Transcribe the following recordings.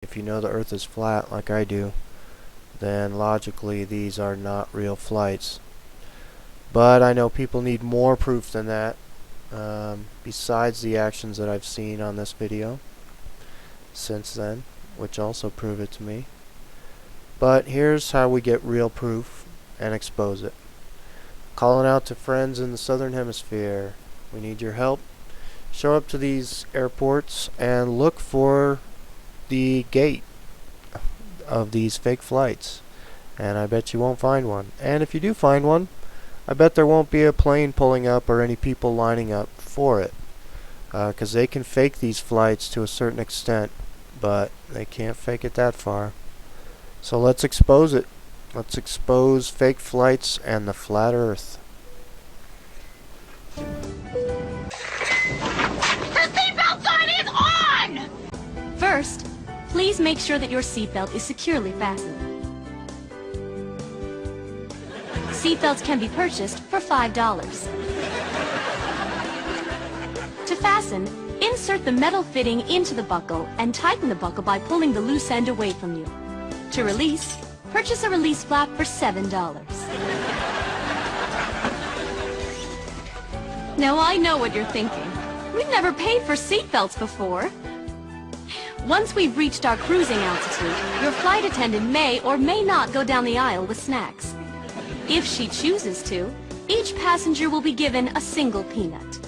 If you know the Earth is flat like I do, then logically these are not real flights. But I know people need more proof than that, besides the actions that I've seen on this video since then, which also prove it to me. But here's how we get real proof and expose it. Calling out to friends in the southern hemisphere. We need your help. Show up to these airports and look for the gate of these fake flights. And I bet you won't find one. And if you do find one, I bet there won't be a plane pulling up or any people lining up for it. Because they can fake these flights to a certain extent, but they can't fake it that far. So let's expose it. Let's expose fake flights and the flat Earth. The seatbelt sign is on! First, please make sure that your seatbelt is securely fastened. Seatbelts can be purchased for $5. To fasten, insert the metal fitting into the buckle and tighten the buckle by pulling the loose end away from you. To release, purchase a release flap for $7. Now I know what you're thinking. We've never paid for seatbelts before. Once we've reached our cruising altitude, your flight attendant may or may not go down the aisle with snacks. If she chooses to, each passenger will be given a single peanut.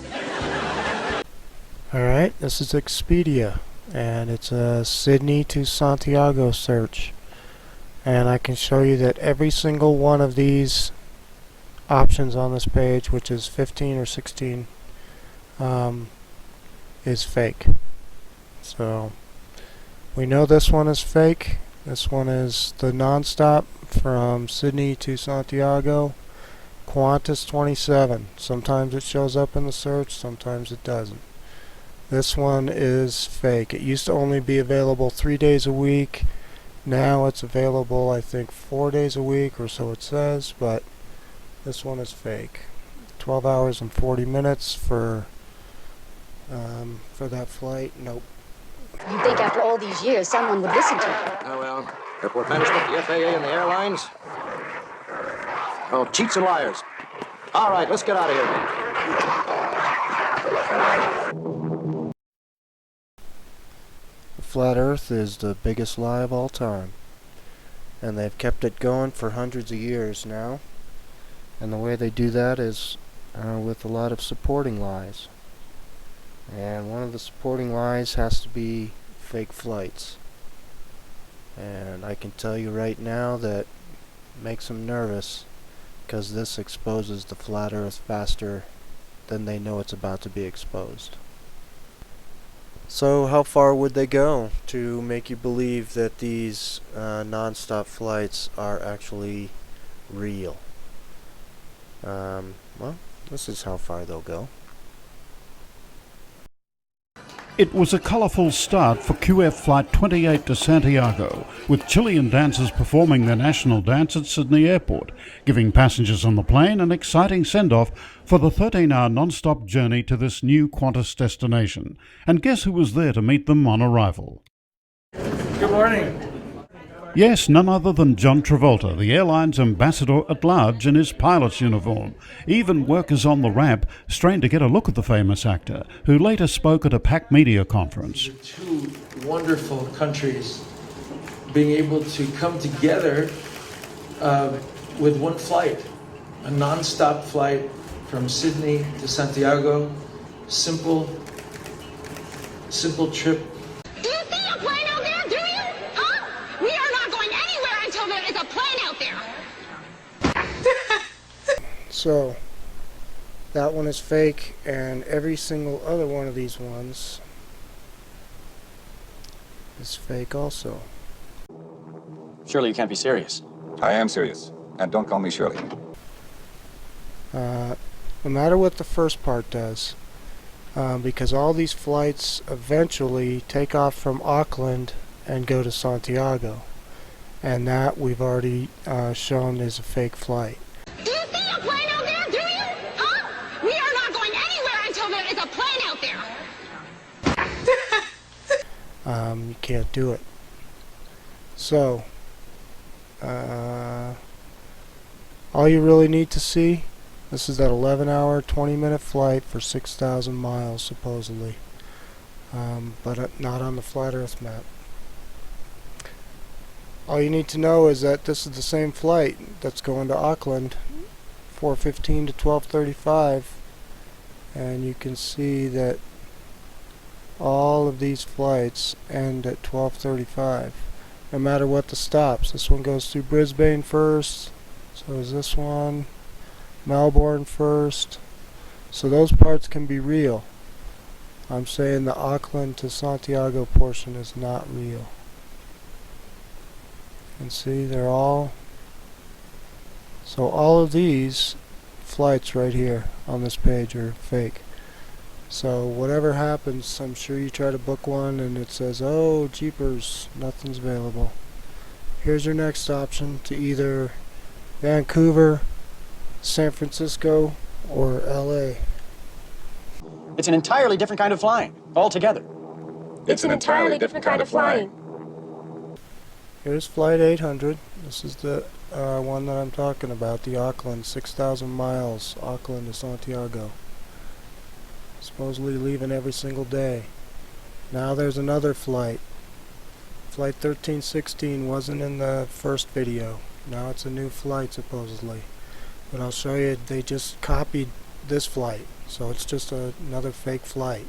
Alright, this is Expedia, and it's a Sydney to Santiago search. And I can show you that every single one of these options on this page, which is 15 or 16, is fake. So we know this one is fake. This one is the non-stop from Sydney to Santiago, Qantas 27. Sometimes it shows up in the search, sometimes it doesn't. This one is fake. It used to only be available 3 days a week. Now it's available, I think, 4 days a week, or so it says, but this one is fake. 12 hours and 40 minutes for that flight. Nope. You'd think after all these years someone would listen to you. Oh, well, airport management, the FAA, and the airlines. Oh, cheats and liars. All right, let's get out of here. The flat Earth is the biggest lie of all time. And they've kept it going for hundreds of years now. And the way they do that is with a lot of supporting lies. And one of the supporting lies has to be fake flights. And I can tell you right now that makes them nervous, because this exposes the flat Earth faster than they know it's about to be exposed. So how far would they go to make you believe that these non-stop flights are actually real? Well, this is how far they'll go. It was a colourful start for QF Flight 28 to Santiago, with Chilean dancers performing their national dance at Sydney Airport, giving passengers on the plane an exciting send-off for the 13-hour non-stop journey to this new Qantas destination. And guess who was there to meet them on arrival? Good morning. Yes, none other than John Travolta, the airline's ambassador at large in his pilot's uniform. Even workers on the ramp strained to get a look at the famous actor, who later spoke at a packed media conference. Two wonderful countries being able to come together with one flight, a non-stop flight from Sydney to Santiago. Simple trip. Do you see a plane out there, do you? Huh? We are not going anywhere until there is a plane out there. So that one is fake, and every single other one of these ones is fake also. Surely you can't be serious. I am serious, and don't call me Shirley. No matter what the first part does, because all these flights eventually take off from Auckland and go to Santiago, and that we've already shown is a fake flight. Do you see a plane out there, do you? Huh? We are not going anywhere until there is a plane out there. You can't do it. So, all you really need to see, this is that 11-hour, 20-minute flight for 6,000 miles, supposedly. But not on the flat Earth map. All you need to know is that this is the same flight that's going to Auckland, 4:15 to 12:35, and you can see that all of these flights end at 12:35, no matter what the stops. This one goes through Brisbane first, so is this one, Melbourne first, so those parts can be real. I'm saying the Auckland to Santiago portion is not real. And see, they're all, so all of these flights right here on this page are fake. So whatever happens, I'm sure you try to book one and it says, oh jeepers, nothing's available. Here's your next option to either Vancouver, San Francisco, or LA. It's an entirely different kind of flying, altogether. It's an entirely different kind of flying. Here's Flight 800. This is the one that I'm talking about, the Auckland, 6,000 miles, Auckland to Santiago. Supposedly leaving every single day. Now there's another flight. Flight 1316 wasn't in the first video. Now it's a new flight, supposedly. But I'll show you, they just copied this flight. So it's just another fake flight.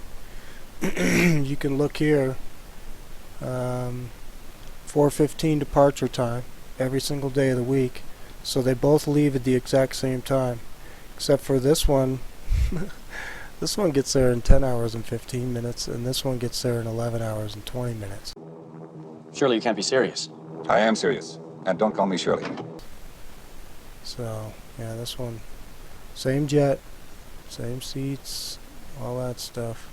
You can look here. 4:15 departure time every single day of the week, so they both leave at the exact same time, except for this one. This one gets there in 10 hours and 15 minutes, and this one gets there in 11 hours and 20 minutes. Surely you can't be serious. I am serious, and don't call me Shirley. So yeah, this one, same jet, same seats, all that stuff.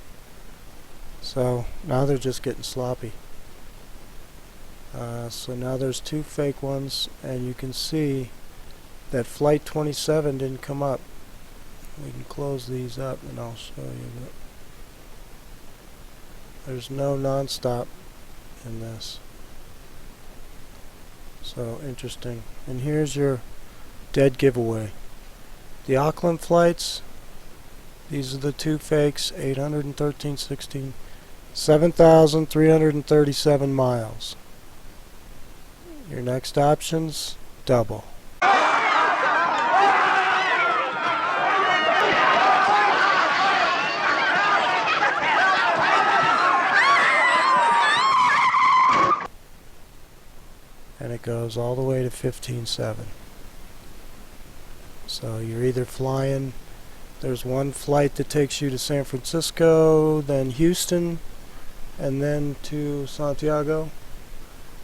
So now they're just getting sloppy. So now there's two fake ones, and you can see that Flight 27 didn't come up. We can close these up and I'll show you that there's no non-stop in this. So interesting. And here's your dead giveaway. The Auckland flights, these are the two fakes, 800 and 1316, 7,337 miles. Your next options, double. And it goes all the way to 15.7. So you're either flying, there's one flight that takes you to San Francisco, then Houston, and then to Santiago.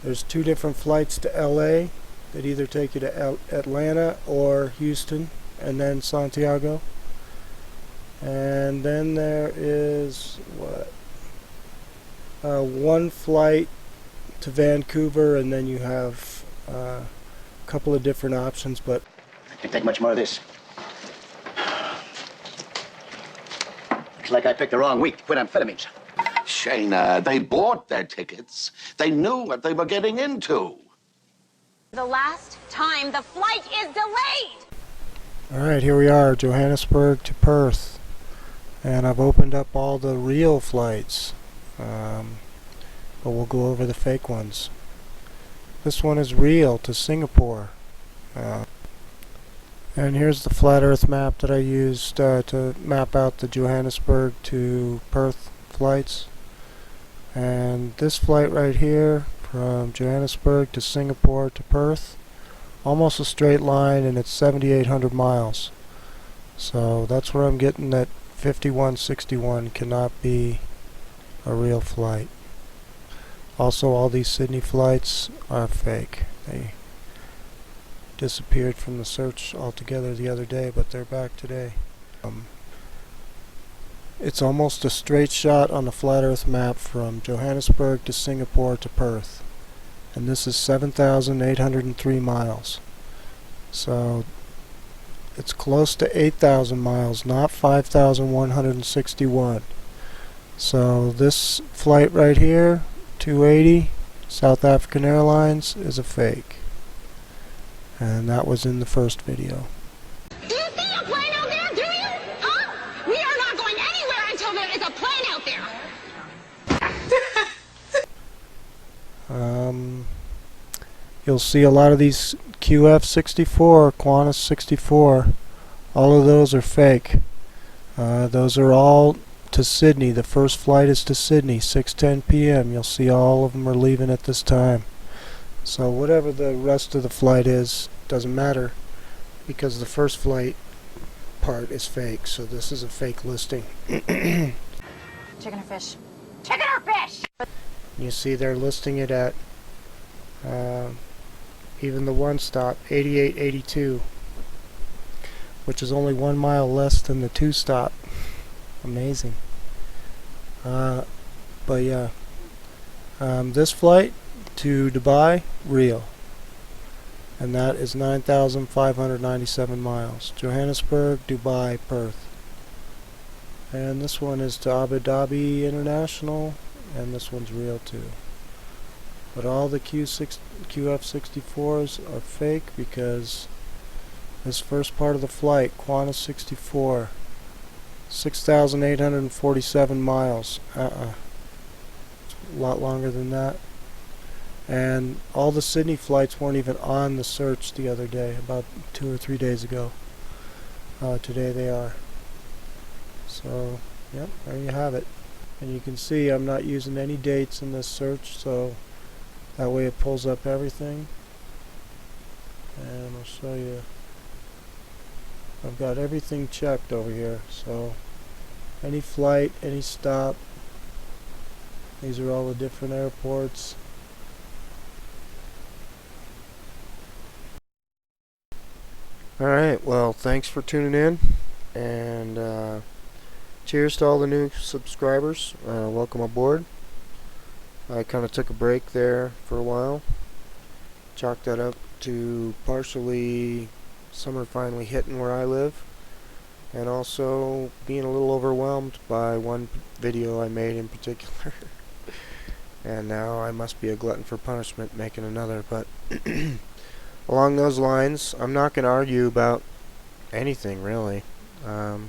There's two different flights to LA that either take you to Atlanta or Houston and then Santiago. And then there is one flight to Vancouver, and then you have a couple of different options, but I can't take much more of this. Looks like I picked the wrong week to quit amphetamines. Shayna, they bought their tickets. They knew what they were getting into. The last time the flight is delayed. alright, here we are, Johannesburg to Perth, and I've opened up all the real flights, but we'll go over the fake ones. This one is real to Singapore, and here's the flat earth map that I used to map out the Johannesburg to Perth flights. And this flight right here from Johannesburg to Singapore to Perth, almost a straight line, and it's 7,800 miles. So that's where I'm getting that 5161 cannot be a real flight. Also, all these Sydney flights are fake. They disappeared from the search altogether the other day, but they're back today. It's almost a straight shot on the flat earth map from Johannesburg to Singapore to Perth, and this is 7,803 miles. So it's close to 8,000 miles, not 5,161. So this flight right here, 280, South African Airlines is a fake. And that was in the first video. Do you see a plane out there, do you? Huh? We are not going anywhere until there is a plane out there. You'll see a lot of these QF64, Qantas 64. All of those are fake. Those are all to Sydney. The first flight is to Sydney, 6:10 p.m. You'll see all of them are leaving at this time. So whatever the rest of the flight is, doesn't matter, because the first flight part is fake. So this is a fake listing. Chicken or fish? Chicken or fish? You see they're listing it at even the one stop, 88.82, which is only 1 mile less than the 2 stop. Amazing. But yeah, this flight to Dubai, real, and that is 9,597 miles. Johannesburg, Dubai, Perth. And this one is to Abu Dhabi International, and this one's real too. But all the QF64s are fake, because this first part of the flight, Qantas 64, 6,847 miles. It's a lot longer than that. And all the Sydney flights weren't even on the search the other day, about 2 or 3 days ago. Today they are. So, yep, there you have it. And you can see I'm not using any dates in this search, so that way it pulls up everything. And I'll show you. I've got everything checked over here, so any flight, any stop. These are all the different airports. Alright, well, thanks for tuning in, and cheers to all the new subscribers. Welcome aboard. I kind of took a break there for a while. Chalked that up to partially summer finally hitting where I live, and also being a little overwhelmed by one video I made in particular. And now I must be a glutton for punishment making another. But along those lines, I'm not going to argue about anything really. You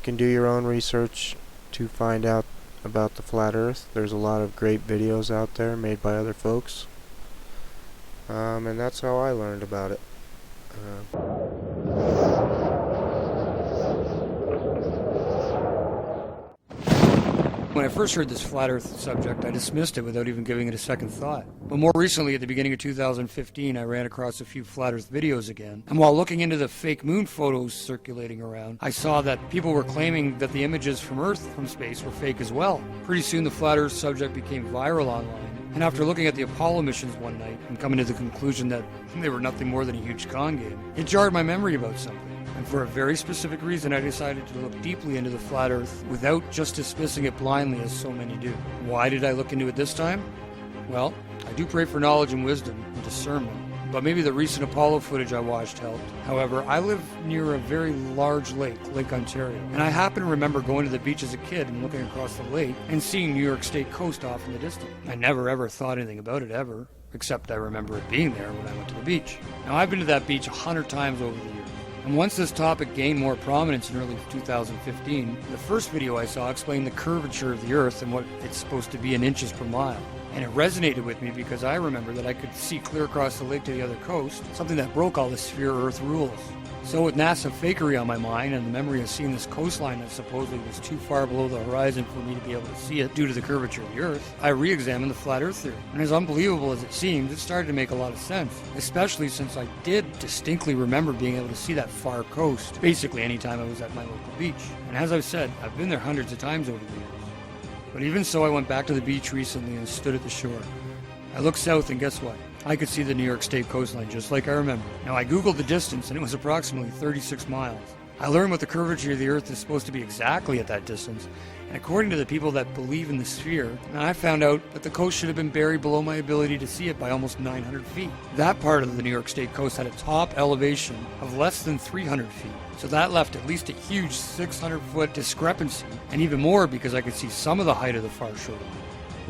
can do your own research to find out about the flat earth. There's a lot of great videos out there made by other folks, and that's how I learned about it. When I first heard this flat earth subject, I dismissed it without even giving it a second thought. But more recently, at the beginning of 2015, I ran across a few flat earth videos again. And while looking into the fake moon photos circulating around, I saw that people were claiming that the images from Earth from space were fake as well. Pretty soon the flat earth subject became viral online. And after looking at the Apollo missions one night and coming to the conclusion that they were nothing more than a huge con game, it jarred my memory about something. And for a very specific reason, I decided to look deeply into the flat earth without just dismissing it blindly as so many do. Why did I look into it this time? Well, I do pray for knowledge and wisdom and discernment, but maybe the recent Apollo footage I watched helped. However, I live near a very large lake, Lake Ontario, and I happen to remember going to the beach as a kid and looking across the lake and seeing New York State coast off in the distance. I never ever thought anything about it ever, except I remember it being there when I went to the beach. Now, I've been to that beach 100 times over the years. And once this topic gained more prominence in early 2015, the first video I saw explained the curvature of the Earth and what it's supposed to be in inches per mile. And it resonated with me because I remember that I could see clear across the lake to the other coast, something that broke all the sphere Earth rules. So with NASA fakery on my mind and the memory of seeing this coastline that supposedly was too far below the horizon for me to be able to see it due to the curvature of the Earth, I re-examined the flat Earth theory. And as unbelievable as it seemed, it started to make a lot of sense, especially since I did distinctly remember being able to see that far coast basically anytime I was at my local beach. And as I've said, I've been there hundreds of times over the years. But even so, I went back to the beach recently and stood at the shore. I looked south, and guess what? I could see the New York State coastline just like I remember. Now, I googled the distance, and it was approximately 36 miles. I learned what the curvature of the Earth is supposed to be exactly at that distance, and according to the people that believe in the sphere, I found out that the coast should have been buried below my ability to see it by almost 900 feet. That part of the New York State coast had a top elevation of less than 300 feet, so that left at least a huge 600-foot discrepancy, and even more because I could see some of the height of the far shoreline.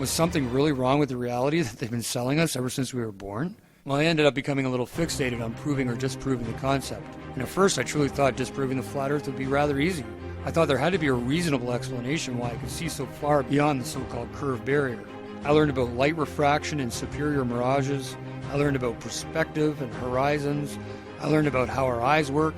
Was something really wrong with the reality that they've been selling us ever since we were born? Well, I ended up becoming a little fixated on proving or disproving the concept. And at first, I truly thought disproving the flat Earth would be rather easy. I thought there had to be a reasonable explanation why I could see so far beyond the so-called curve barrier. I learned about light refraction and superior mirages. I learned about perspective and horizons. I learned about how our eyes work.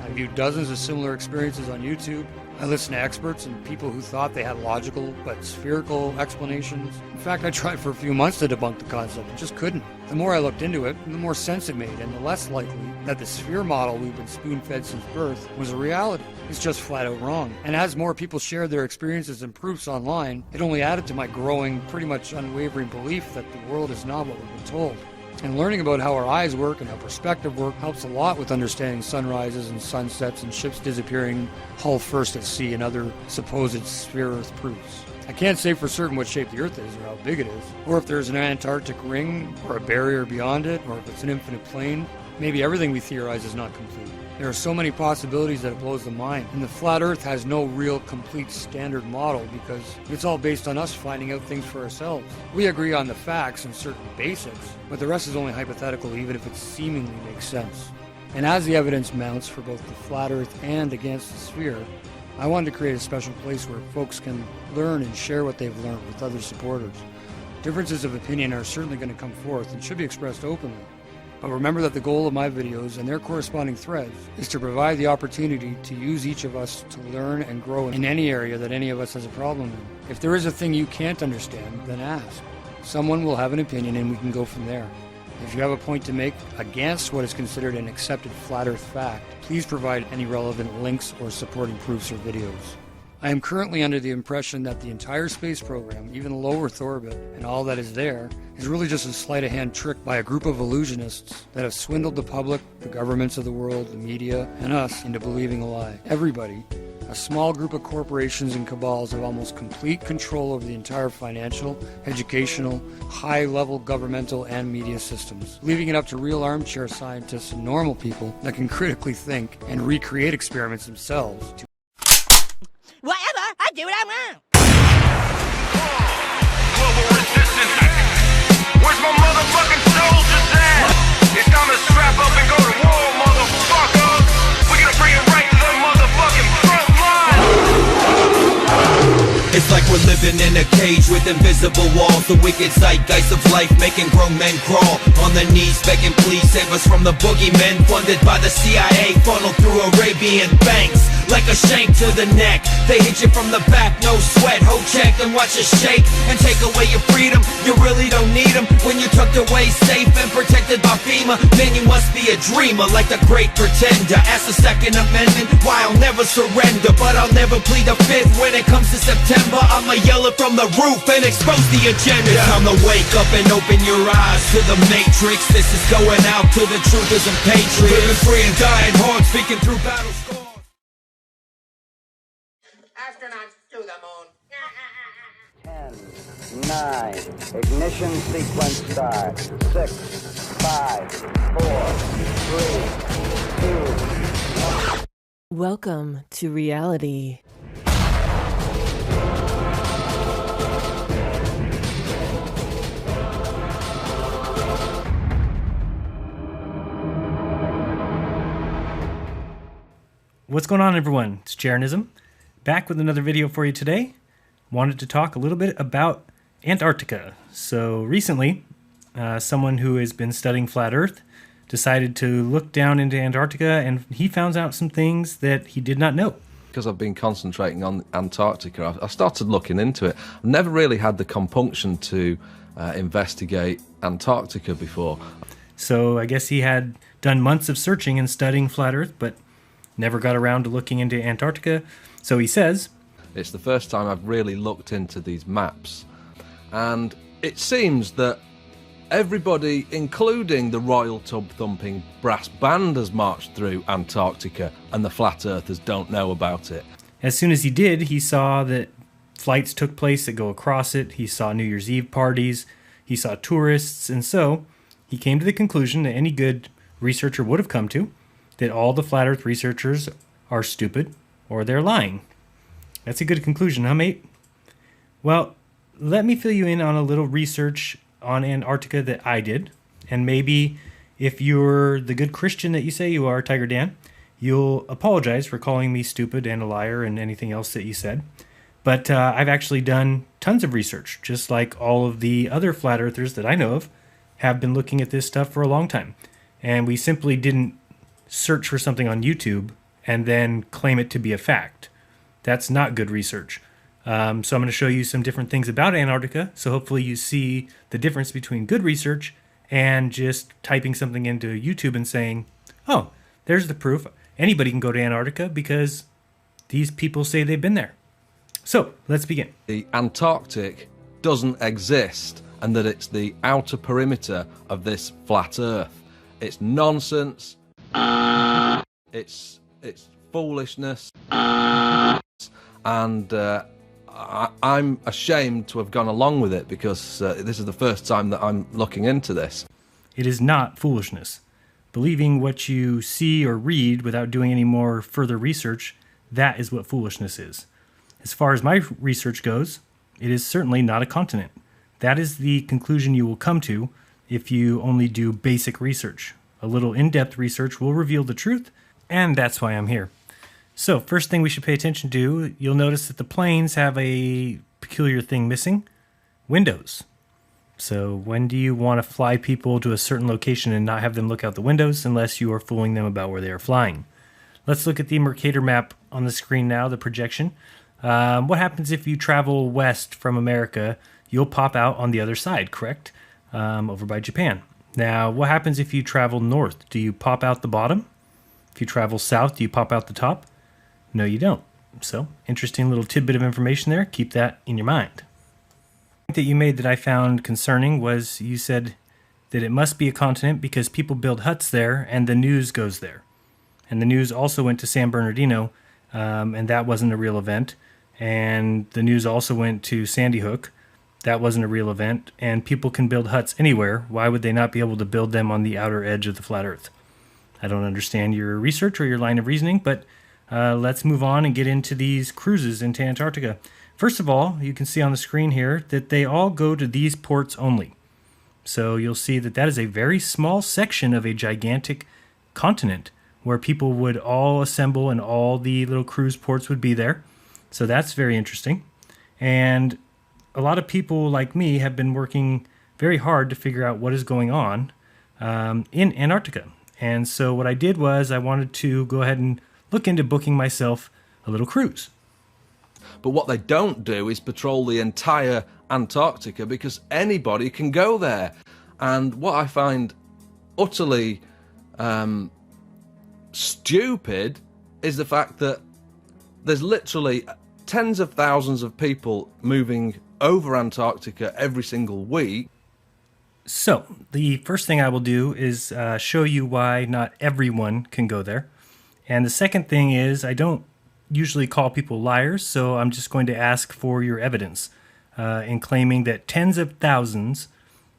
I viewed dozens of similar experiences on YouTube. I listened to experts and people who thought they had logical but spherical explanations. In fact, I tried for a few months to debunk the concept and just couldn't. The more I looked into it, the more sense it made, and the less likely that the sphere model we've been spoon-fed since birth was a reality. It's just flat out wrong. And as more people shared their experiences and proofs online, it only added to my growing, pretty much unwavering belief that the world is not what we've been told. And learning about how our eyes work and how perspective work helps a lot with understanding sunrises and sunsets and ships disappearing hull first at sea and other supposed sphere Earth proofs. I can't say for certain what shape the Earth is or how big it is, or if there's an Antarctic ring or a barrier beyond it, or if it's an infinite plane. Maybe everything we theorize is not complete. There are so many possibilities that it blows the mind, and the flat Earth has no real complete standard model because it's all based on us finding out things for ourselves. We agree on the facts and certain basics, but the rest is only hypothetical even if it seemingly makes sense. And as the evidence mounts for both the flat Earth and against the sphere, I wanted to create a special place where folks can learn and share what they've learned with other supporters. Differences of opinion are certainly going to come forth and should be expressed openly. But remember that the goal of my videos and their corresponding threads is to provide the opportunity to use each of us to learn and grow in any area that any of us has a problem in. If there is a thing you can't understand, then ask. Someone will have an opinion and we can go from there. If you have a point to make against what is considered an accepted flat Earth fact, please provide any relevant links or supporting proofs or videos. I am currently under the impression that the entire space program, even low Earth orbit, and all that is there, is really just a sleight-of-hand trick by a group of illusionists that have swindled the public, the governments of the world, the media, and us into believing a lie. Everybody, a small group of corporations and cabals have almost complete control over the entire financial, educational, high-level governmental and media systems, leaving it up to real armchair scientists and normal people that can critically think and recreate experiments themselves to Whatever, I do what I want. Global resistance. Where's my motherfucking soldiers at? It's time to strap up and go to war, motherfucker. We're gonna bring it right to the motherfucking front line. It's like we're living in a cage with invisible walls. The wicked zeitgeist of life making grown men crawl on their knees begging please save us from the boogeymen funded by the CIA, funneled through Arabian banks like a shank to the neck. They hit you from the back, no sweat, hold check and watch us shake and take away your freedom. You really don't need them when you're tucked away safe and protected by FEMA. Man, you must be a dreamer like the great pretender. Ask the Second Amendment, why I'll never surrender, but I'll never plead the Fifth. When it comes to September, I'ma yell it from the roof and expose the agenda. It's time to wake up and open your eyes to the matrix. This is going out to the truthers and patriots, living free and dying hard, speaking through battle scars. Astronauts to the moon. 10, 9, ignition sequence start. 6, 5, 4, 3, 2, 1. Welcome to reality. What's going on, everyone? It's Jaronism, back with another video for you today. Wanted to talk a little bit about Antarctica. So recently, someone who has been studying flat Earth decided to look down into Antarctica, and he found out some things that he did not know. Because I've been concentrating on Antarctica, I started looking into it. I've never really had the compunction to investigate Antarctica before. So I guess he had done months of searching and studying flat Earth, but never got around to looking into Antarctica. So he says, it's the first time I've really looked into these maps. And it seems that everybody, including the Royal Tub-Thumping Brass Band, has marched through Antarctica, and the Flat Earthers don't know about it. As soon as he did, he saw that flights took place that go across it. He saw New Year's Eve parties. He saw tourists. And so he came to the conclusion that any good researcher would have come to, that all the flat Earth researchers are stupid or they're lying. That's a good conclusion, huh, mate? Well, let me fill you in on a little research on Antarctica that I did. And maybe if you're the good Christian that you say you are, Tiger Dan, you'll apologize for calling me stupid and a liar and anything else that you said. But I've actually done tons of research, just like all of the other flat earthers that I know of have been looking at this stuff for a long time. And we simply didn't search for something on YouTube and then claim it to be a fact. That's not good research. So I'm going to show you some different things about Antarctica, so hopefully you see the difference between good research and just typing something into YouTube and saying, oh, there's the proof. Anybody can go to Antarctica because these people say they've been there. So, let's begin. The Antarctic doesn't exist and that it's the outer perimeter of this flat Earth. It's nonsense. It's foolishness. And I'm ashamed to have gone along with it because this is the first time that I'm looking into this. It is not foolishness. Believing what you see or read without doing any more further research, that is what foolishness is. As far as my research goes, it is certainly not a continent. That is the conclusion you will come to if you only do basic research. A little in-depth research will reveal the truth, and that's why I'm here. So, first thing we should pay attention to, you'll notice that the planes have a peculiar thing missing: windows. So, when do you want to fly people to a certain location and not have them look out the windows unless you are fooling them about where they are flying? Let's look at the Mercator map on the screen now, the projection. What happens if you travel west from America? You'll pop out on the other side, correct? Over by Japan. Now, what happens if you travel north? Do you pop out the bottom? If you travel south, do you pop out the top? No, you don't. So, interesting little tidbit of information there. Keep that in your mind. The point that you made that I found concerning was you said that it must be a continent because people build huts there and the news goes there. And the news also went to San Bernardino, and that wasn't a real event. And the news also went to Sandy Hook. That wasn't a real event. And people can build huts anywhere. Why would they not be able to build them on the outer edge of the flat Earth? I don't understand your research or your line of reasoning, but let's move on and get into these cruises into Antarctica. First of all, you can see on the screen here that they all go to these ports only. So you'll see that that is a very small section of a gigantic continent where people would all assemble and all the little cruise ports would be there. So that's very interesting. And a lot of people like me have been working very hard to figure out what is going on in Antarctica. And so what I did was I wanted to go ahead and look into booking myself a little cruise. But what they don't do is patrol the entire Antarctica because anybody can go there. And what I find utterly stupid is the fact that there's literally tens of thousands of people moving over Antarctica every single week. So, the first thing I will do is show you why not everyone can go there. And the second thing is I don't usually call people liars, so I'm just going to ask for your evidence in claiming that tens of thousands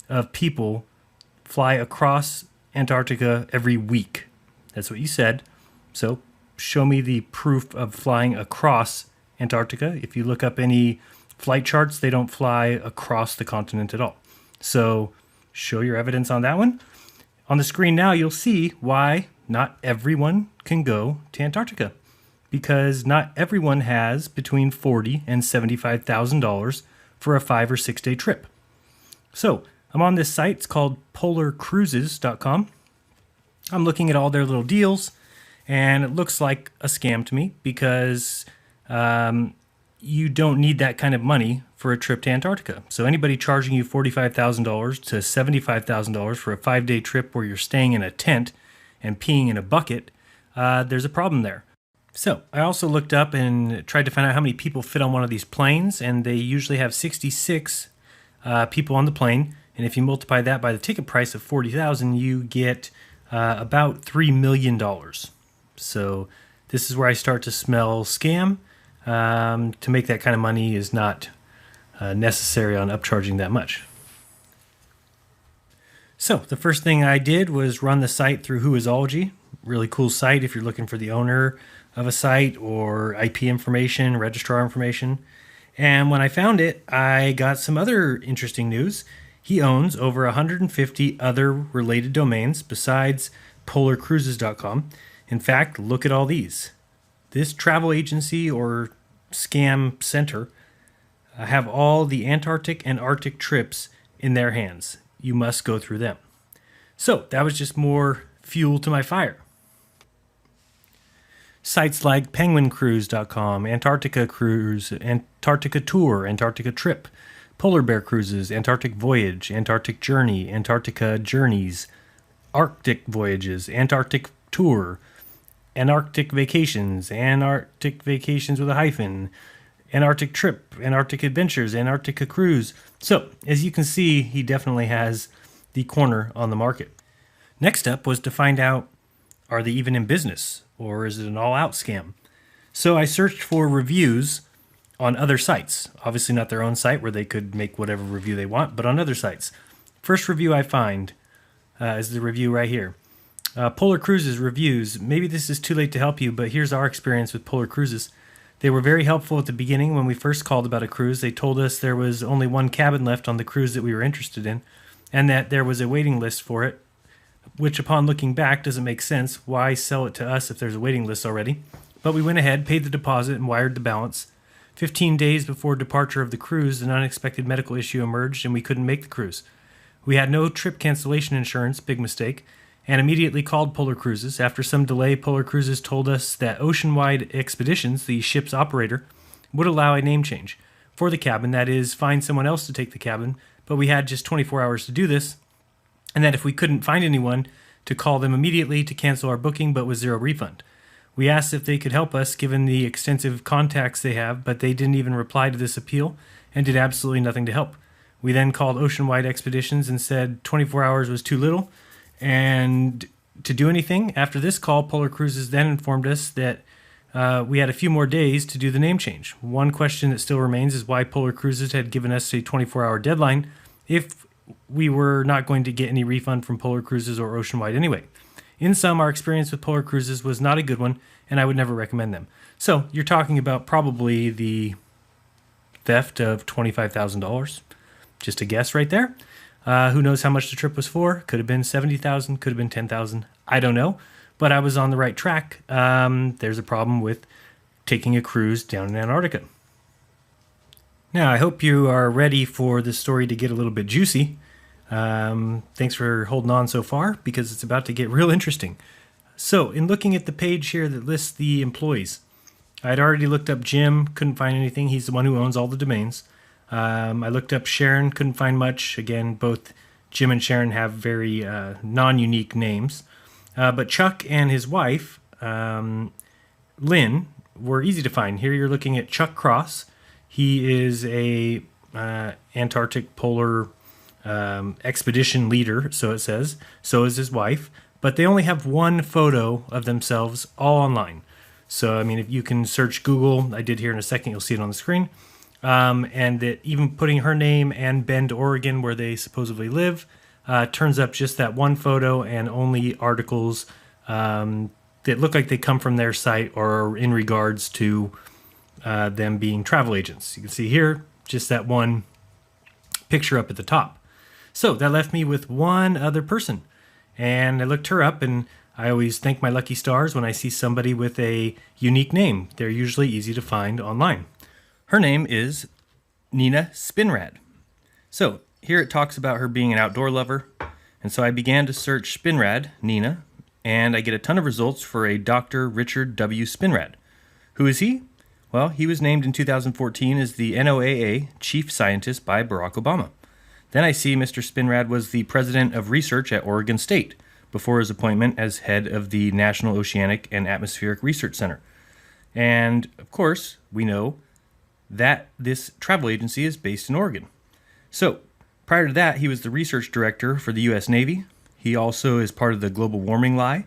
of people fly across Antarctica every week. That's what you said. So, show me the proof of flying across Antarctica. If you look up any flight charts, they don't fly across the continent at all. So, show your evidence on that one. On the screen now, you'll see why not everyone can go to Antarctica. Because not everyone has between $40,000 and $75,000 for a 5 or 6 day trip. So, I'm on this site. It's called polarcruises.com. I'm looking at all their little deals, and it looks like a scam to me because you don't need that kind of money for a trip to Antarctica. So anybody charging you $45,000 to $75,000 for a 5 day trip where you're staying in a tent and peeing in a bucket, there's a problem there. So I also looked up and tried to find out how many people fit on one of these planes, and they usually have 66 people on the plane. And if you multiply that by the ticket price of $40,000, you get about $3 million. So this is where I start to smell scam. To make that kind of money is not necessary on upcharging that much. So the first thing I did was run the site through Whoisology. Really cool site if you're looking for the owner of a site or IP information, registrar information. And when I found it, I got some other interesting news. He owns over 150 other related domains besides polarcruises.com. In fact, look at all these. This travel agency or scam center have all the Antarctic and Arctic trips in their hands. You must go through them. So that was just more fuel to my fire. Sites like penguincruise.com, Antarctica Cruise, Antarctica Tour, Antarctica Trip, Polar Bear Cruises, Antarctic Voyage, Antarctic Journey, Antarctica Journeys, Arctic Voyages, Antarctic Tour, Antarctic Vacations with a hyphen, Antarctic Trip, Antarctic Adventures, Antarctica Cruise. So, as you can see, he definitely has the corner on the market. Next up was to find out, are they even in business, or is it an all-out scam? So I searched for reviews on other sites. Obviously not their own site where they could make whatever review they want, but on other sites. First review I find is the review right here. Polar Cruises reviews. Maybe this is too late to help you, but here's our experience with Polar Cruises. They were very helpful at the beginning when we first called about a cruise. They told us there was only one cabin left on the cruise that we were interested in, and that there was a waiting list for it, which upon looking back doesn't make sense. Why sell it to us if there's a waiting list already? But we went ahead, paid the deposit, and wired the balance. 15 days before departure of the cruise, an unexpected medical issue emerged and we couldn't make the cruise. We had no trip cancellation insurance, big mistake, and immediately called Polar Cruises. After some delay, Polar Cruises told us that Oceanwide Expeditions, the ship's operator, would allow a name change for the cabin, that is, find someone else to take the cabin, but we had just 24 hours to do this, and that if we couldn't find anyone, to call them immediately to cancel our booking, but with zero refund. We asked if they could help us, given the extensive contacts they have, but they didn't even reply to this appeal and did absolutely nothing to help. We then called Oceanwide Expeditions and said 24 hours was too little, and to do anything. After this call, Polar Cruises then informed us that we had a few more days to do the name change. One question that still remains is why Polar Cruises had given us a 24-hour deadline if we were not going to get any refund from Polar Cruises or Oceanwide anyway. In sum, our experience with Polar Cruises was not a good one, and I would never recommend them. So, you're talking about probably the theft of $25,000. Just a guess right there. Who knows how much the trip was for? Could have been $70,000, could have been $10,000. I don't know, but I was on the right track. There's a problem with taking a cruise down in Antarctica. Now, I hope you are ready for this story to get a little bit juicy. Thanks for holding on so far, because it's about to get real interesting. So, in looking at the page here that lists the employees, I'd already looked up Jim, couldn't find anything. He's the one who owns all the domains. I looked up Sharon, couldn't find much. Again, both Jim and Sharon have very non-unique names. But Chuck and his wife, Lynn, were easy to find. Here you're looking at Chuck Cross. He is a Antarctic polar expedition leader, so it says. So is his wife. But they only have one photo of themselves all online. So, I mean, if you can search Google, I did here in a second, you'll see it on the screen. And that even putting her name and Bend, Oregon, where they supposedly live, turns up just that one photo and only articles that look like they come from their site or are in regards to them being travel agents. You can see here, just that one picture up at the top. So that left me with one other person. And I looked her up, and I always thank my lucky stars when I see somebody with a unique name. They're usually easy to find online. Her name is Nina Spinrad. So here it talks about her being an outdoor lover. And so I began to search Spinrad, Nina, and I get a ton of results for a Dr. Richard W. Spinrad. Who is he? Well, he was named in 2014 as the NOAA Chief Scientist by Barack Obama. Then I see Mr. Spinrad was the president of research at Oregon State before his appointment as head of the National Oceanic and Atmospheric Research Center. And, of course, we know that this travel agency is based in Oregon. So, prior to that, he was the research director for the U.S. Navy. He also is part of the global warming lie,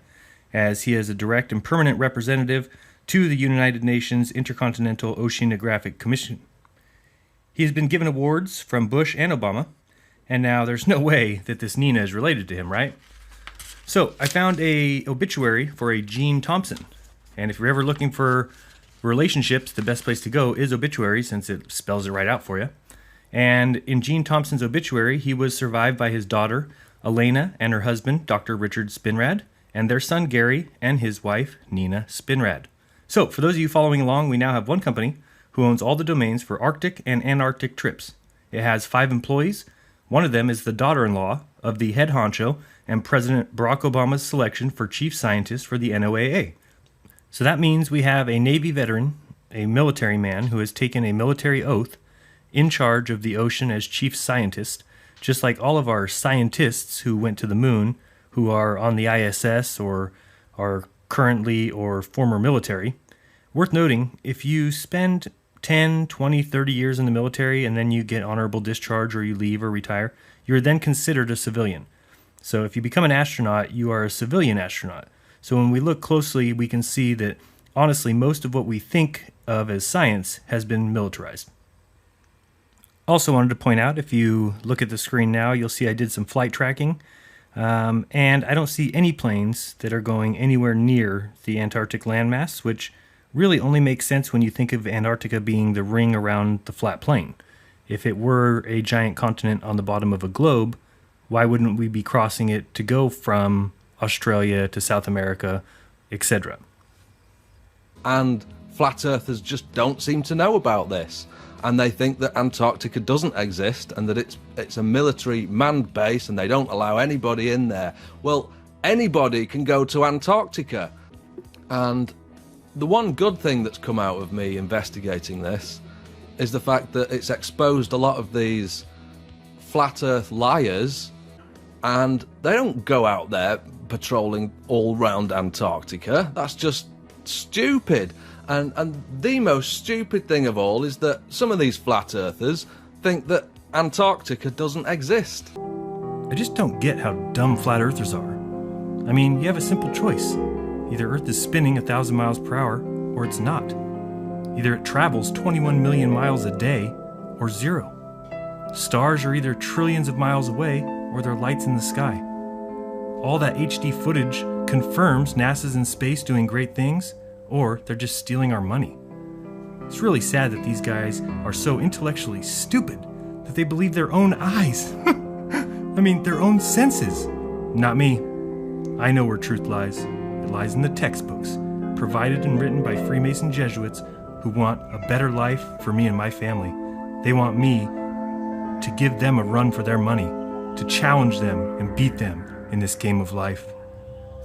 as he is a direct and permanent representative to the United Nations Intercontinental Oceanographic Commission. He has been given awards from Bush and Obama, and now there's no way that this Nina is related to him, right? So, I found a obituary for a Gene Thompson. And if you're ever looking for relationships, the best place to go is obituary, since it spells it right out for you. And in Gene Thompson's obituary, he was survived by his daughter, Elena, and her husband, Dr. Richard Spinrad, and their son, Gary, and his wife, Nina Spinrad. So, for those of you following along, we now have one company who owns all the domains for Arctic and Antarctic trips. It has 5 employees. One of them is the daughter-in-law of the head honcho and President Barack Obama's selection for chief scientist for the NOAA. So that means we have a Navy veteran, a military man who has taken a military oath in charge of the ocean as chief scientist, just like all of our scientists who went to the moon, who are on the ISS or are currently or former military. Worth noting, if you spend 10, 20, 30 years in the military and then you get honorable discharge or you leave or retire, you're then considered a civilian. So if you become an astronaut, you are a civilian astronaut. So when we look closely, we can see that, honestly, most of what we think of as science has been militarized. Also wanted to point out, if you look at the screen now, you'll see I did some flight tracking, and I don't see any planes that are going anywhere near the Antarctic landmass, which really only makes sense when you think of Antarctica being the ring around the flat plane. If it were a giant continent on the bottom of a globe, why wouldn't we be crossing it to go from Australia to South America, etc.? And flat earthers just don't seem to know about this. And they think that Antarctica doesn't exist and that it's a military manned base and they don't allow anybody in there. Well, anybody can go to Antarctica. And the one good thing that's come out of me investigating this is the fact that it's exposed a lot of these flat earth liars, and they don't go out there patrolling all round Antarctica. That's just stupid. And the most stupid thing of all is that some of these flat earthers think that Antarctica doesn't exist. I just don't get how dumb flat earthers are. I mean, you have a simple choice. Either Earth is spinning 1,000 miles per hour, or it's not. Either it travels 21 million miles a day, or 0. Stars are either trillions of miles away, or they're lights in the sky. All that HD footage confirms NASA's in space doing great things, or they're just stealing our money. It's really sad that these guys are so intellectually stupid that they believe their own eyes. I mean, their own senses. Not me. I know where truth lies. It lies in the textbooks, provided and written by Freemason Jesuits who want a better life for me and my family. They want me to give them a run for their money, to challenge them and beat them in this game of life.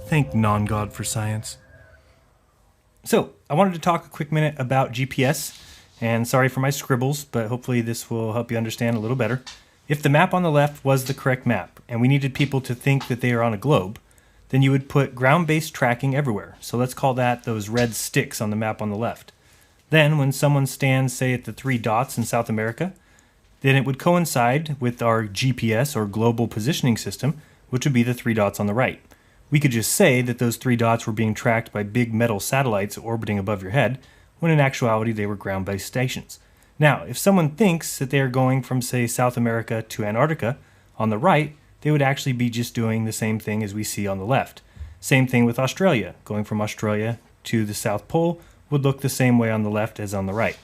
Thank non-God for science. So, I wanted to talk a quick minute about GPS, and sorry for my scribbles, but hopefully this will help you understand a little better. If the map on the left was the correct map, and we needed people to think that they are on a globe, then you would put ground-based tracking everywhere. So let's call that those red sticks on the map on the left. Then, when someone stands, say, at the 3 dots in South America, then it would coincide with our GPS, or Global Positioning System, which would be the 3 dots on the right. We could just say that those 3 dots were being tracked by big metal satellites orbiting above your head, when in actuality they were ground-based stations. Now, if someone thinks that they are going from, say, South America to Antarctica, on the right, they would actually be just doing the same thing as we see on the left. Same thing with Australia. Going from Australia to the South Pole would look the same way on the left as on the right.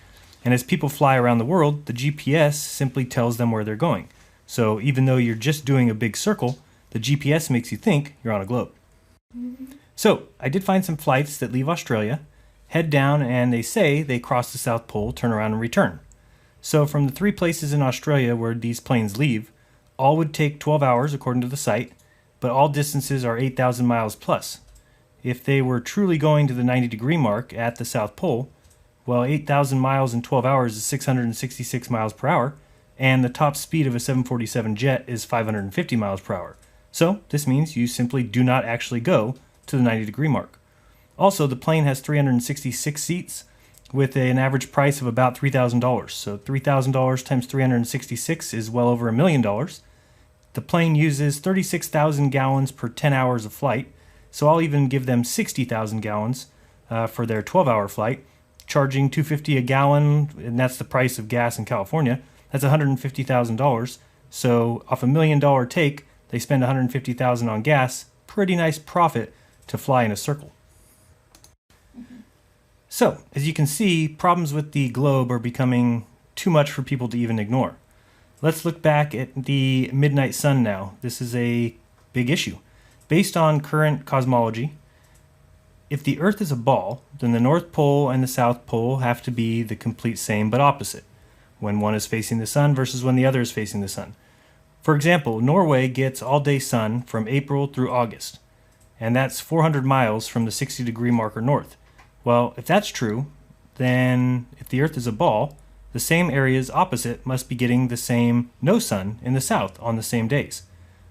And as people fly around the world, the GPS simply tells them where they're going. So even though you're just doing a big circle, the GPS makes you think you're on a globe. So I did find some flights that leave Australia, head down, and they say they cross the South Pole, turn around, and return. So from the 3 places in Australia where these planes leave, all would take 12 hours according to the site, but all distances are 8,000 miles plus. If they were truly going to the 90-degree mark at the South Pole, well, 8,000 miles in 12 hours is 666 miles per hour, and the top speed of a 747 jet is 550 miles per hour. So this means you simply do not actually go to the 90-degree mark. Also, the plane has 366 seats with an average price of about $3,000. So $3,000 times 366 is well over $1 million. The plane uses 36,000 gallons per 10 hours of flight, so I'll even give them 60,000 gallons for their 12-hour flight, charging $2.50 a gallon, and that's the price of gas in California. That's $150,000. So off $1 million take, they spend $150,000 on gas. Pretty nice profit to fly in a circle. So, as you can see, problems with the globe are becoming too much for people to even ignore. Let's look back at the midnight sun now. This is a big issue. Based on current cosmology, if the Earth is a ball, then the North Pole and the South Pole have to be the complete same but opposite, when one is facing the sun versus when the other is facing the sun. For example, Norway gets all-day sun from April through August, and that's 400 miles from the 60-degree marker north. Well, if that's true, then if the Earth is a ball, the same areas opposite must be getting the same no sun in the south on the same days.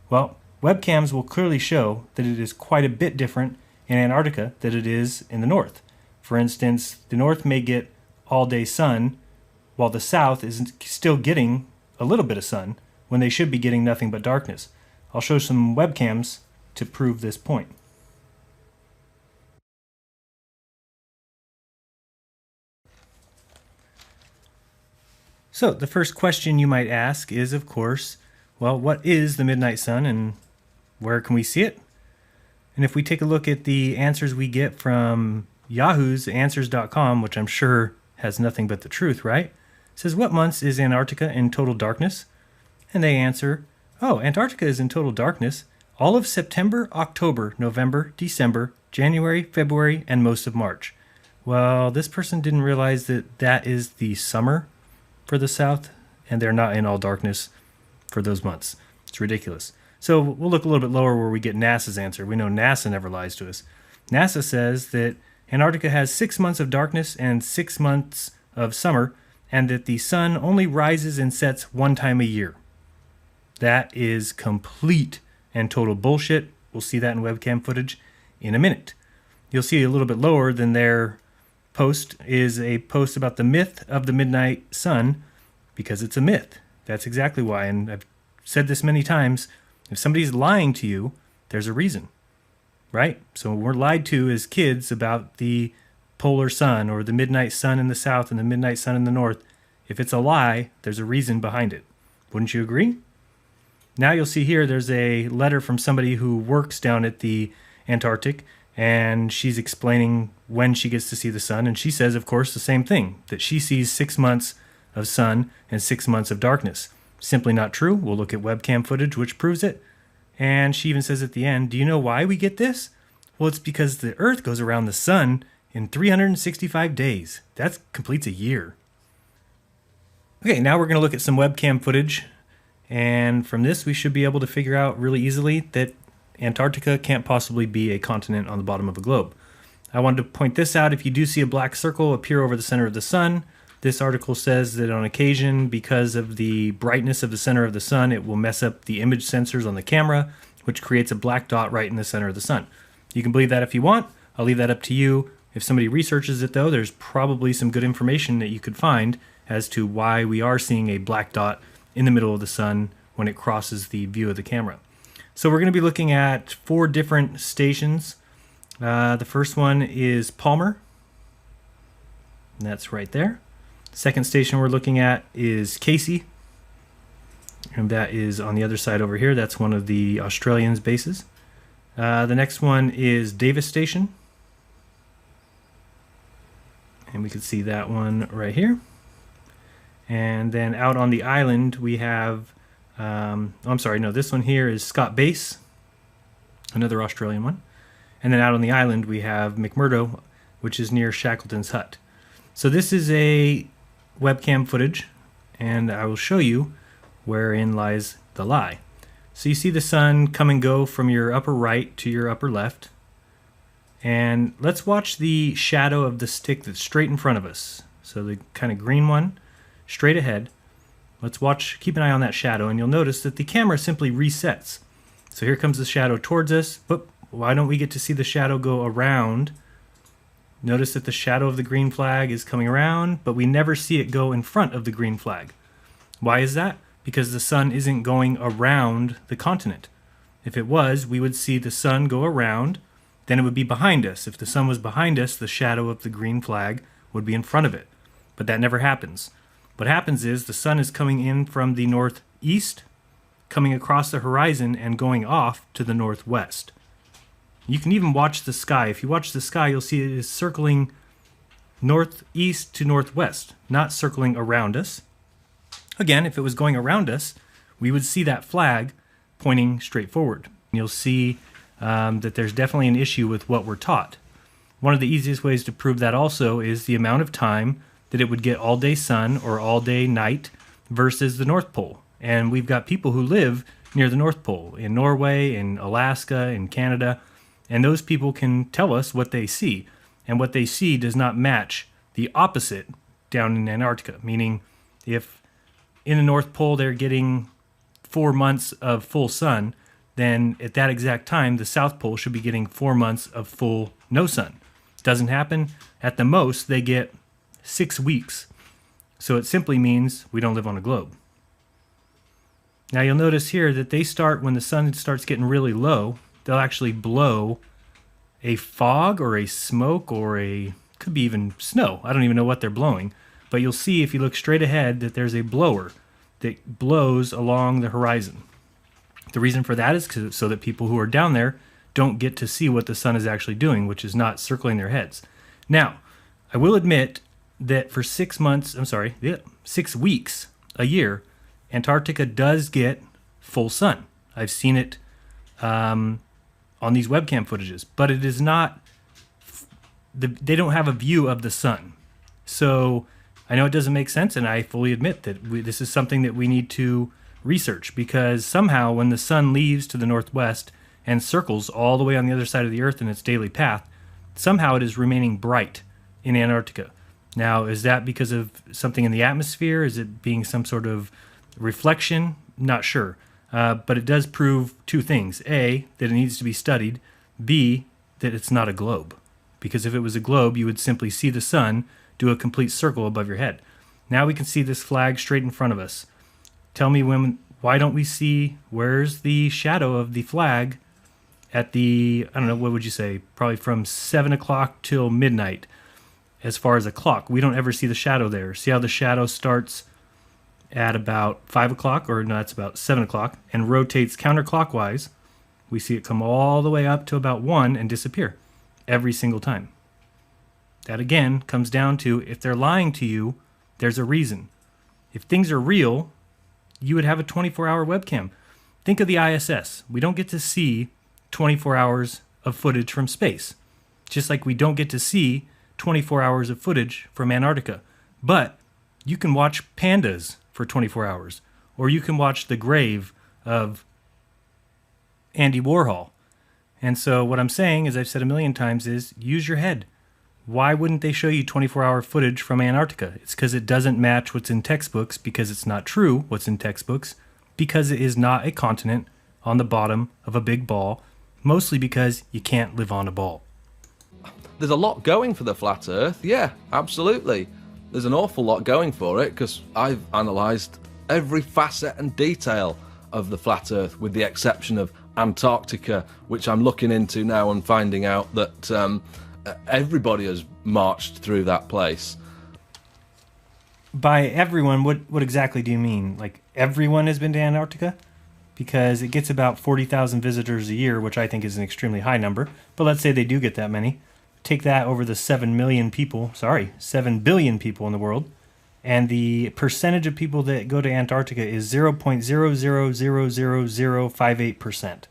Well, webcams will clearly show that it is quite a bit different in Antarctica than it is in the north. For instance, the north may get all-day sun, while the south is still getting a little bit of sun when they should be getting nothing but darkness. I'll show some webcams to prove this point. So the first question you might ask is, of course, well, what is the midnight sun and where can we see it? And if we take a look at the answers we get from Yahoo's Answers.com, which I'm sure has nothing but the truth, right? It says, what months is Antarctica in total darkness? And they answer, oh, Antarctica is in total darkness all of September, October, November, December, January, February, and most of March. Well, this person didn't realize that that is the summer for the South, and they're not in all darkness for those months. It's ridiculous. So we'll look a little bit lower where we get NASA's answer. We know NASA never lies to us. NASA says that Antarctica has 6 months of darkness and 6 months of summer, and that the sun only rises and sets one time a year. That is complete and total bullshit. We'll see that in webcam footage in a minute. You'll see a little bit lower than their post is a post about the myth of the midnight sun, because it's a myth. That's exactly why, and I've said this many times, if somebody's lying to you, there's a reason, right? So we're lied to as kids about the polar sun or the midnight sun in the south and the midnight sun in the north. If it's a lie, there's a reason behind it. Wouldn't you agree? Now you'll see here there's a letter from somebody who works down at the Antarctic, and she's explaining when she gets to see the sun, and she says, of course, the same thing, that she sees 6 months of sun and 6 months of darkness. Simply not true. We'll look at webcam footage which proves it. And she even says at the end, do you know why we get this? Well, it's because the Earth goes around the sun in 365 days. That completes a year. Okay, now we're going to look at some webcam footage, and from this we should be able to figure out really easily that Antarctica can't possibly be a continent on the bottom of a globe. I wanted to point this out. If you do see a black circle appear over the center of the sun, this article says that on occasion, because of the brightness of the center of the sun, it will mess up the image sensors on the camera, which creates a black dot right in the center of the sun. You can believe that if you want. I'll leave that up to you. If somebody researches it, though, there's probably some good information that you could find as to why we are seeing a black dot in the middle of the sun when it crosses the view of the camera. So we're going to be looking at 4 different stations. The first one is Palmer, and that's right there. Second station we're looking at is Casey, and that is on the other side over here. That's one of the Australians' bases. The next one is Davis Station, and we can see that one right here. And then out on the island we have, this one here is Scott Base, another Australian one. And then out on the island we have McMurdo, which is near Shackleton's Hut. So this is a webcam footage, and I will show you wherein lies the lie. So you see the sun come and go from your upper right to your upper left. And let's watch the shadow of the stick that's straight in front of us. So the kind of green one, straight ahead. Let's watch, keep an eye on that shadow, and you'll notice that the camera simply resets. So here comes the shadow towards us. But why don't we get to see the shadow go around? Notice that the shadow of the green flag is coming around, but we never see it go in front of the green flag. Why is that? Because the sun isn't going around the continent. If it was, we would see the sun go around, then it would be behind us. If the sun was behind us, the shadow of the green flag would be in front of it. But that never happens. What happens is the sun is coming in from the northeast, coming across the horizon and going off to the northwest. You can even watch the sky. If you watch the sky, you'll see it is circling northeast to northwest, not circling around us. Again, if it was going around us, we would see that flag pointing straight forward. You'll see that there's definitely an issue with what we're taught. One of the easiest ways to prove that also is the amount of time that it would get all day sun or all day night versus the North Pole. And we've got people who live near the North Pole, in Norway, in Alaska, in Canada, and those people can tell us what they see. And what they see does not match the opposite down in Antarctica, meaning if in the North Pole they're getting 4 months of full sun, then at that exact time the South Pole should be getting 4 months of full no sun. Doesn't happen. At the most, they get 6 weeks. So it simply means we don't live on a globe. Now you'll notice here that they start when the sun starts getting really low, they'll actually blow a fog or a smoke or could be even snow. I don't even know what they're blowing. But you'll see if you look straight ahead that there's a blower that blows along the horizon. The reason for that is so that people who are down there don't get to see what the sun is actually doing, which is not circling their heads. Now, I will admit that for 6 weeks a year, Antarctica does get full sun. I've seen it on these webcam footages, but it is not, they don't have a view of the sun. So I know it doesn't make sense, and I fully admit that this is something that we need to research, because somehow when the sun leaves to the northwest and circles all the way on the other side of the Earth in its daily path, somehow it is remaining bright in Antarctica. Now, is that because of something in the atmosphere? Is it being some sort of reflection? Not sure. But it does prove two things. A, that it needs to be studied. B, that it's not a globe. Because if it was a globe, you would simply see the sun do a complete circle above your head. Now we can see this flag straight in front of us. Tell me why don't we see, where's the shadow of the flag at the, I don't know, what would you say, probably from 7 o'clock till midnight as far as a clock. We don't ever see the shadow there. See how the shadow starts at about 5 o'clock, or no, it's about 7 o'clock, and rotates counterclockwise. We see it come all the way up to about 1 and disappear every single time. That again comes down to, if they're lying to you, there's a reason. If things are real, you would have a 24-hour webcam. Think of the ISS. We don't get to see 24 hours of footage from space, just like we don't get to see 24 hours of footage from Antarctica. But you can watch pandas for 24 hours, or you can watch the grave of Andy Warhol. And so what I'm saying, as I've said a million times, is use your head. Why wouldn't they show you 24-hour footage from Antarctica? It's because it doesn't match what's in textbooks, because it's not true what's in textbooks, because it is not a continent on the bottom of a big ball, mostly because you can't live on a ball. There's a lot going for the flat Earth, yeah, absolutely. There's an awful lot going for it, because I've analysed every facet and detail of the flat Earth, with the exception of Antarctica, which I'm looking into now and finding out that everybody has marched through that place. By everyone, what exactly do you mean? Like, everyone has been to Antarctica? Because it gets about 40,000 visitors a year, which I think is an extremely high number. But let's say they do get that many. Take that over the 7 billion people in the world. And the percentage of people that go to Antarctica is 0.0000058%.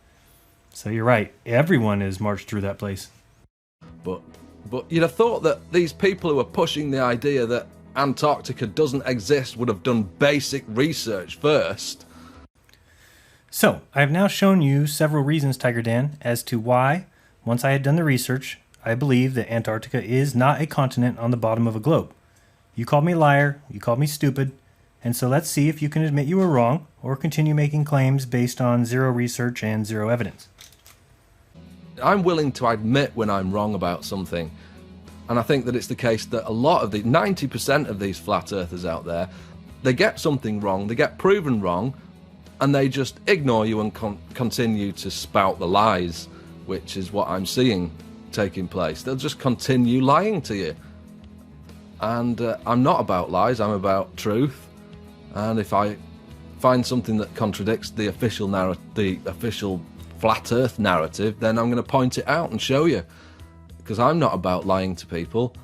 So you're right. Everyone has marched through that place. But you'd have thought that these people who are pushing the idea that Antarctica doesn't exist would have done basic research first. So, I have now shown you several reasons, Tiger Dan, as to why, once I had done the research, I believe that Antarctica is not a continent on the bottom of a globe. You called me a liar, you called me stupid, and so let's see if you can admit you were wrong, or continue making claims based on zero research and zero evidence. I'm willing to admit when I'm wrong about something. And I think that it's the case that a lot of 90% of these flat earthers out there, they get something wrong, they get proven wrong, and they just ignore you and continue to spout the lies, which is what I'm seeing taking place. They'll just continue lying to you. And I'm not about lies, I'm about truth. And if I find something that contradicts the official flat earth narrative, then I'm going to point it out and show you, because I'm not about lying to people.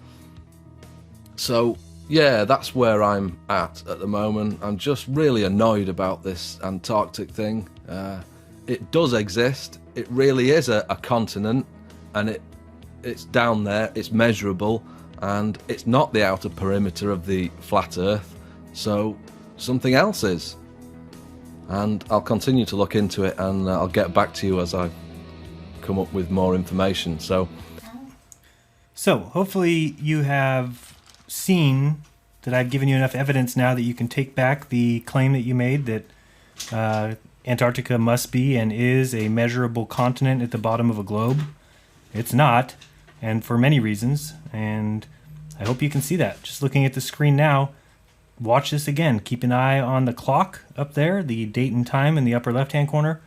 So, yeah, that's where I'm at the moment. I'm just really annoyed about this Antarctic thing. It does exist. It really is a continent, and it's down there, it's measurable, and it's not the outer perimeter of the flat Earth, so something else is. And I'll continue to look into it, and I'll get back to you as I come up with more information. So hopefully you have seen that I've given you enough evidence now that you can take back the claim that you made that Antarctica must be and is a measurable continent at the bottom of a globe. It's not, and for many reasons, and I hope you can see that. Just looking at the screen now, watch this again. Keep an eye on the clock up there, the date and time in the upper left-hand corner,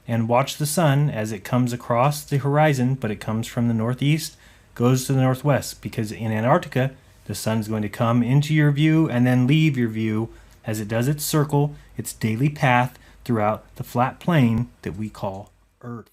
and watch the sun as it comes across the horizon, but it comes from the northeast, goes to the northwest, because in Antarctica, the sun's going to come into your view and then leave your view as it does its circle, its daily path throughout the flat plane that we call Earth.